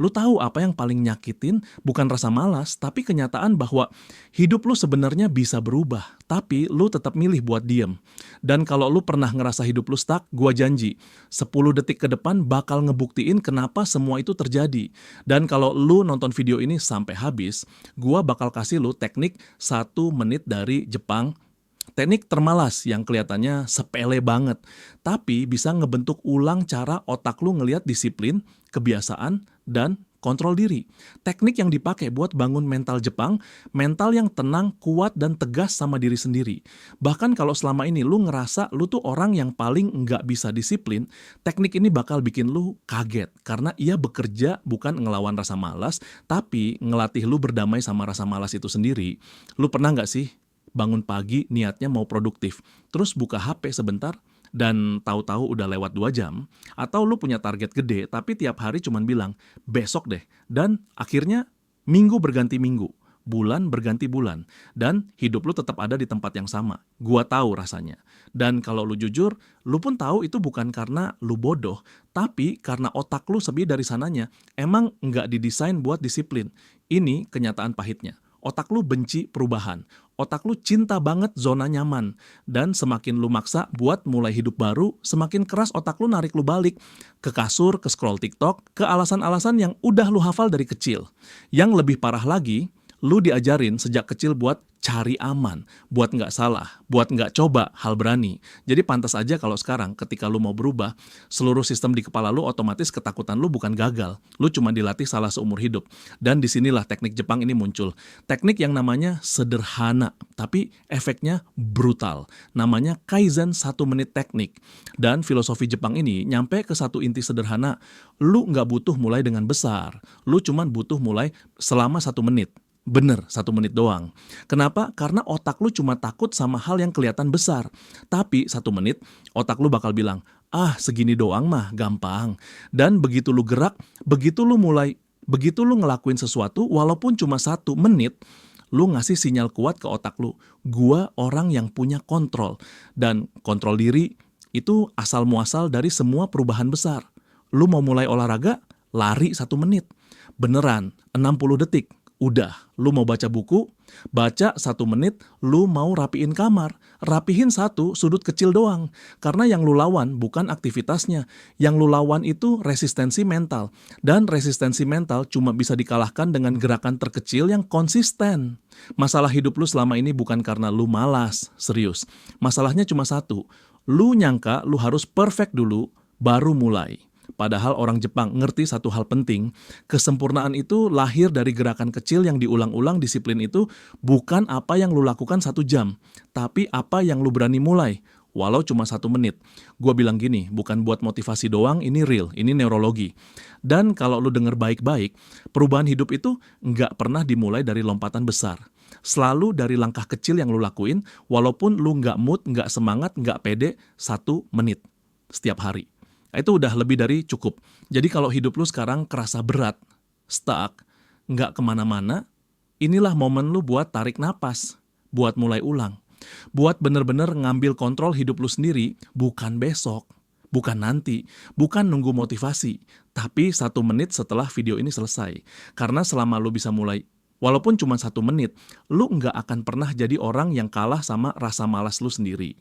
Lu tahu apa yang paling nyakitin? Bukan rasa malas, tapi kenyataan bahwa hidup lu sebenarnya bisa berubah, tapi lu tetap milih buat diem. Dan kalau lu pernah ngerasa hidup lu stuck, gua janji, 10 detik ke depan bakal ngebuktiin kenapa semua itu terjadi. Dan kalau lu nonton video ini sampai habis, gua bakal kasih lu teknik 1 menit dari Jepang. Teknik termalas yang kelihatannya sepele banget, tapi bisa ngebentuk ulang cara otak lu ngelihat disiplin, kebiasaan, dan kontrol diri. Teknik yang dipakai buat bangun mental Jepang, mental yang tenang, kuat, dan tegas sama diri sendiri. Bahkan kalau selama ini lu ngerasa lu tuh orang yang paling nggak bisa disiplin, teknik ini bakal bikin lu kaget, karena ia bekerja bukan ngelawan rasa malas, tapi ngelatih lu berdamai sama rasa malas itu sendiri. Lu pernah nggak sih bangun pagi niatnya mau produktif, terus buka HP sebentar, dan tahu-tahu udah lewat 2 jam, atau lu punya target gede tapi tiap hari cuman bilang, besok deh, dan akhirnya minggu berganti minggu, bulan berganti bulan, dan hidup lu tetap ada di tempat yang sama. Gua tahu rasanya. Dan kalau lu jujur, lu pun tahu itu bukan karena lu bodoh, tapi karena otak lu lebih dari sananya, emang nggak didesain buat disiplin. Ini kenyataan pahitnya. Otak lu benci perubahan. Otak lu cinta banget zona nyaman. Dan semakin lu maksa buat mulai hidup baru, semakin keras otak lu narik lu balik. Ke kasur, ke scroll TikTok, ke alasan-alasan yang udah lu hafal dari kecil. Yang lebih parah lagi, lu diajarin sejak kecil buat cari aman, buat nggak salah, buat nggak coba hal berani. Jadi pantas aja kalau sekarang ketika lu mau berubah, seluruh sistem di kepala lu otomatis ketakutan lu bukan gagal. Lu cuma dilatih salah seumur hidup. Dan disinilah teknik Jepang ini muncul. Teknik yang namanya sederhana, tapi efeknya brutal. Namanya Kaizen 1 menit teknik. Dan filosofi Jepang ini nyampe ke satu inti sederhana. Lu nggak butuh mulai dengan besar. Lu cuma butuh mulai selama 1 menit. Bener, 1 menit doang. Kenapa? Karena otak lu cuma takut sama hal yang kelihatan besar. Tapi 1 menit, otak lu bakal bilang, ah segini doang mah, gampang. Dan begitu lu gerak, begitu lu ngelakuin sesuatu, walaupun cuma 1 menit, lu ngasih sinyal kuat ke otak lu. Gua orang yang punya kontrol. Dan kontrol diri itu asal muasal dari semua perubahan besar. Lu mau mulai olahraga, lari 1 menit. Beneran, 60 detik. Udah, lu mau baca buku, baca 1 menit, lu mau rapiin kamar, rapihin satu sudut kecil doang. Karena yang lu lawan bukan aktivitasnya, yang lu lawan itu resistensi mental. Dan resistensi mental cuma bisa dikalahkan dengan gerakan terkecil yang konsisten. Masalah hidup lu selama ini bukan karena lu malas, serius. Masalahnya cuma satu, lu nyangka lu harus perfect dulu, baru mulai. Padahal orang Jepang ngerti satu hal penting, kesempurnaan itu lahir dari gerakan kecil yang diulang-ulang. Disiplin itu bukan apa yang lu lakukan 1 jam, tapi apa yang lu berani mulai, walau cuma 1 menit. Gua bilang gini, bukan buat motivasi doang, ini real, ini neurologi. Dan kalau lu denger baik-baik, perubahan hidup itu nggak pernah dimulai dari lompatan besar. Selalu dari langkah kecil yang lu lakuin, walaupun lu nggak mood, nggak semangat, nggak pede, 1 menit setiap hari. Itu udah lebih dari cukup. Jadi kalau hidup lu sekarang kerasa berat, stuck, nggak kemana-mana, inilah momen lu buat tarik napas, buat mulai ulang. Buat bener-bener ngambil kontrol hidup lu sendiri, bukan besok, bukan nanti, bukan nunggu motivasi, tapi 1 menit setelah video ini selesai. Karena selama lu bisa mulai, walaupun cuma 1 menit, lu nggak akan pernah jadi orang yang kalah sama rasa malas lu sendiri.